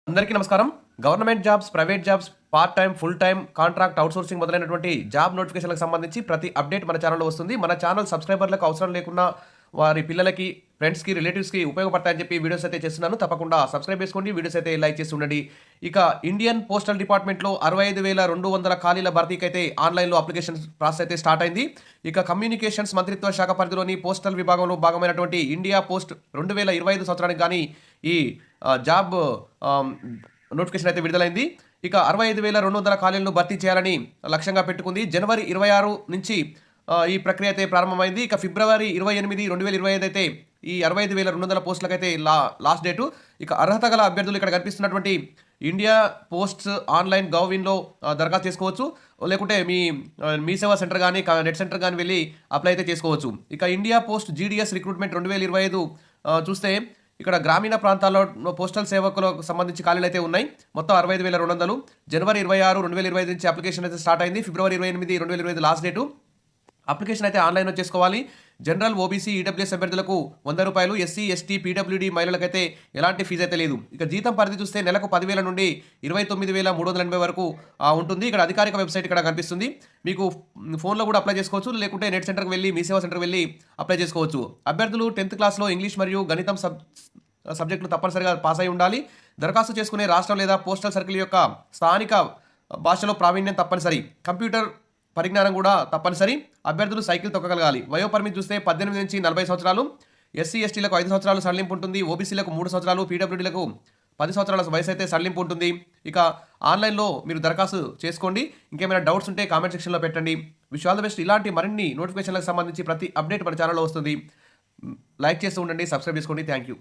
అందరికీ నమస్కారం. Government jobs, private jobs, part time, full time, contract, outsourcing మొదలైనటువంటి job నోటిఫికేషన్‌లకు సంబంధించి ప్రతి అప్డేట్ మన ఛానెల్‌లో వస్తుంది. మన ఛానెల్ సబ్‌స్క్రైబర్‌లకు అవసరం లేకున్నా వారి పిల్లలకి, ఫ్రెండ్స్‌కి, రిలేటివ్స్‌కి ఉపయోగపడతాయని చెప్పి వీడియోస్ అయితే చేస్తున్నాను. తప్పకుండా సబ్‌స్క్రైబ్ చేసుకోండి. వీడియోస్ అయితే లైక్ చేసి ఉండండి. ఇక ఇండియన్ పోస్టల్ డిపార్ట్మెంట్‌లో 65,200 ఖాళీల భర్తీకైతే ఆన్‌లైన్‌లో అప్లికేషన్ ప్రాసెస్ అయితే స్టార్ట్ అయింది. ఇక కమ్యూనికేషన్స్ మంత్రిత్వ శాఖ పరిధిలోని పోస్టల్ విభాగంలో భాగమైనటువంటి ఇండియా పోస్ట్ 2025 సంవత్సరానికి గాని ఈ జాబ్ ఆహ్, నోటిఫికేషన్ అయితే విడుదలైంది. ఇక 65,200 ఖాళీలను భర్తీ చేయాలని లక్ష్యంగా పెట్టుకుంది. జనవరి 26 నుంచి ఈ ప్రక్రియ అయితే ప్రారంభమైంది. ఇక ఫిబ్రవరి 28, 2025 అయితే ఈ 65,200 పోస్టులకైతే లాస్ట్ డేటు. ఇక అర్హత గల అభ్యర్థులు ఇక్కడ కనిపిస్తున్నటువంటి ఇండియా పోస్ట్స్ ఆన్‌లైన్ గవ్.ఇన్‌లో దరఖాస్తు చేసుకోవచ్చు. లేకుంటే మీ సేవా సెంటర్ గాని, నెట్ సెంటర్ గాని వెళ్లి అప్లై అయితే చేసుకోవచ్చు. ఇక ఇండియా పోస్ట్ జీడీఎస్ రిక్రూట్‌మెంట్ 2025 చూస్తే ఇక్కడ గ్రామీణ ప్రాంతాల్లో పోస్టల్ సేవకులకు సంబంధించి ఖాళీలు అయితే ఉన్నాయి. మొత్తం 65,200. జనవరి 26, 2025 నుంచి అప్లికేషన్ అయితే స్టార్ట్ అయింది. ఫిబ్రవరి 28, 2025 లాస్ట్ డేటు. అప్లికేషన్ అయితే ఆన్‌లైన్‌లో చేసుకోవాలి. జనరల్, ఓబీసీ, ఈడబ్ల్యూఎస్ అభ్యర్థులకు రూ. 100, ఎస్సీ, ఎస్టీ, పీడబ్ల్యూడీ మహిళలకైతే ఎలాంటి ఫీజు అయితే లేదు. ఇక జీతం పరిధి చూస్తే నెలకు 10,000 నుండి 29,380 వరకు ఉంటుంది. ఇక్కడ అధికారిక వెబ్‌సైట్ ఇక్కడ కనిపిస్తుంది. మీకు ఫోన్‌లో కూడా అప్లై చేసుకోవచ్చు. లేకుంటే నెట్ సెంటర్‌కి వెళ్లి, మీ సేవా సెంటర్‌కి వెళ్లి అప్లై చేసుకోవచ్చు. అభ్యర్థులు 10th క్లాస్‌లో ఇంగ్లీష్ మరియు గణితం సబ్జెక్టులు తప్పనిసరిగా పాస్ అయి ఉండాలి. దరఖాస్తు చేసుకునే రాష్ట్రం లేదా పోస్టల్ సర్కిల్ యొక్క స్థానిక భాషలో ప్రావీణ్యం తప్పనిసరి. కంప్యూటర్ పరిజ్ఞానం కూడా తప్పనిసరి. అభ్యర్థులు సైకిల్ తొక్కగలగాలి. వయోపరిమితి చూస్తే 18 నుంచి 40 సంవత్సరాలు. ఎస్సీ, ఎస్టీలకు 5 సంవత్సరాలు సడలింపు ఉంటుంది. ఓబీసీలకు 3 సంవత్సరాలు, పీడబ్ల్యూడీలకు 10 సంవత్సరాల వయసు అయితే సడలింపు ఉంటుంది. ఇక ఆన్‌లైన్‌లో మీరు దరఖాస్తు చేసుకోండి. ఇంకేమైనా డౌట్స్ ఉంటే కామెంట్ సెక్షన్‌లో పెట్టండి. Wish all the best. ఇలాంటి మరిన్ని నోటిఫికేషన్‌లకు సంబంధించి ప్రతి అప్డేట్ మన ఛానెల్‌లో వస్తుంది. లైక్ చేస్తూ ఉండండి. సబ్స్క్రైబ్ చేసుకోండి. Thank you.